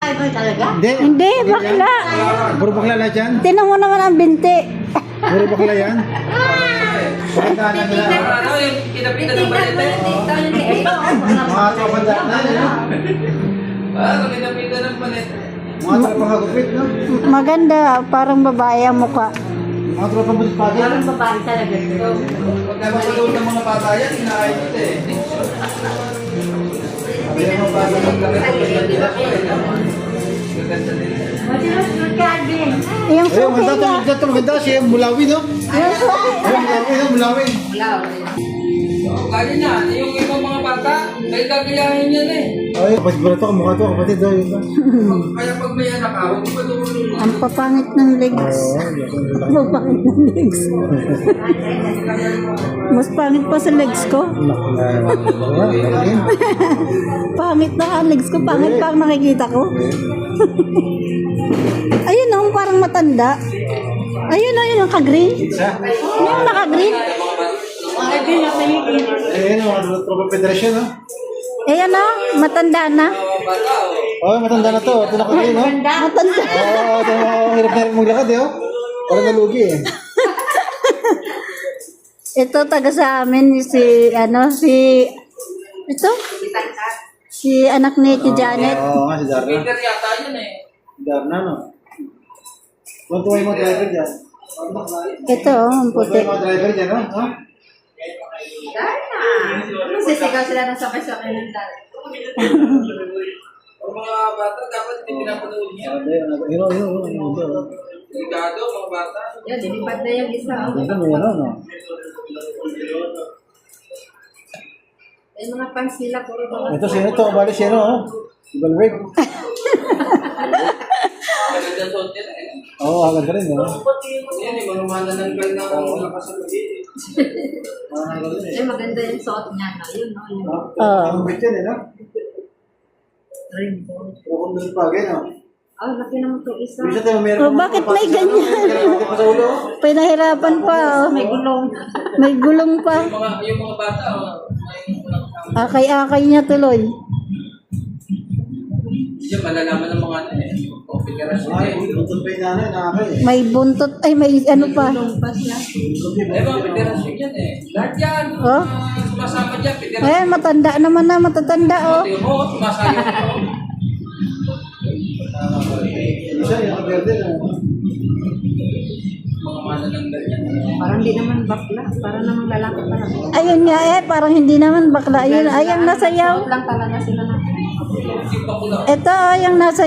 Ay, talaga? Hindi, bakla. Puro bakla lahat yan? Tinan mo naman ang binti. Puro bakla yan? Maganda na nila. Ano yung kinapita ng balete? Mga kapanda na nila. Ano kinapita ng balete? Mga tropang hagupit, no? Maganda, parang babae ang mukha. Mga tropang bulispagi. Parang babae talaga. Pag napapalood ng mga bata yan, hinakain ito eh. Sabi ng mga bata magkakit nila po eh. Gaganda nila. Masinusunod ka, Alvin. Yung Ayun, suki niya. maganda siya, Mulawi, no? Yung suki. Ayun, Mulawi, no? Mulawi. Kaya na, yung ibang mga bata, may gagayahin yan eh. Ay, kapatid ko na to, kamukha to, kapatid daw. Kaya pag may anak ka, huwag mo patulungan. Ang papangit ng legs. Papangit ng legs. Mas pangit pa sa legs ko. Pangit na ang legs ko. Pangit pa ang nakikita ko. Ayun o, parang matanda. Ayun o, yun ang ka-green. Yung naka-green. Alvin, nakahigil. Ayun, mga tropang federasyon, no? Ayan o, matanda na. Mga bata, oh. Oh, matanda na to. Ito na kayo, no? Matanda. Oo, ito hirap na rin maglakad, eh, oh. Parang nalugi, eh. Ito taga sa amin si si anak ni Janet. Oo, nga, si Darna. Peter yata yun eh. Darna, no? Tuwa yung mga driver dyan. Ito ang Tuwa puti. yung mga driver dyan, no? Huh? Sisigaw sila ng sabay-sabay ng dala. Ang mga bata, dapat hindi pinapanood niya. Hino. Delikado, mga bata. Yan, dilipad na yung isa. Ito mo yan, no? Yung mga pants nila, puro mga... Ito, sino to? Bali, sino, oh? Si Balweg. Maganda suot yan eh. Oo, agad ka rin, no? Yan eh, mga manananggal na nakasalugin eh. Eh, maganda yung suot niya na. Yun, no? Yung Ang bit yan, eh, no? rainbow. Kung doon pagay, no? Oh, laki naman ito isa. Bisa tayo meron. Oh, bakit may ganyan? Sa ulo. Pinahirapan pa. Oh. May gulong. May gulong pa. Yung mga bata, oh, may Akay-akay niya tuloy. hindi niya malalaman ng mga ano eh. Configuration Ay, eh. buntot pa yung nanay, nakakay. May buntot. Ay, may ano pa. Gulong pa siya. Eh, mga federasyon yan eh. Lahat yan. Oh? Sumasama dyan, federasyon. Ayan, matanda naman na. Matatanda, oh. Tingnan mo, sumasayang ako. Isa, yung verde, no? Mga manananggal yan. Parang di naman bakla. Parang naman lalaki talaga. Ayun nga eh, parang hindi naman bakla. Ayun, ayang nasayaw. Suot lang talaga sila na. Sipa ko lang. Ito, ayang nasayaw.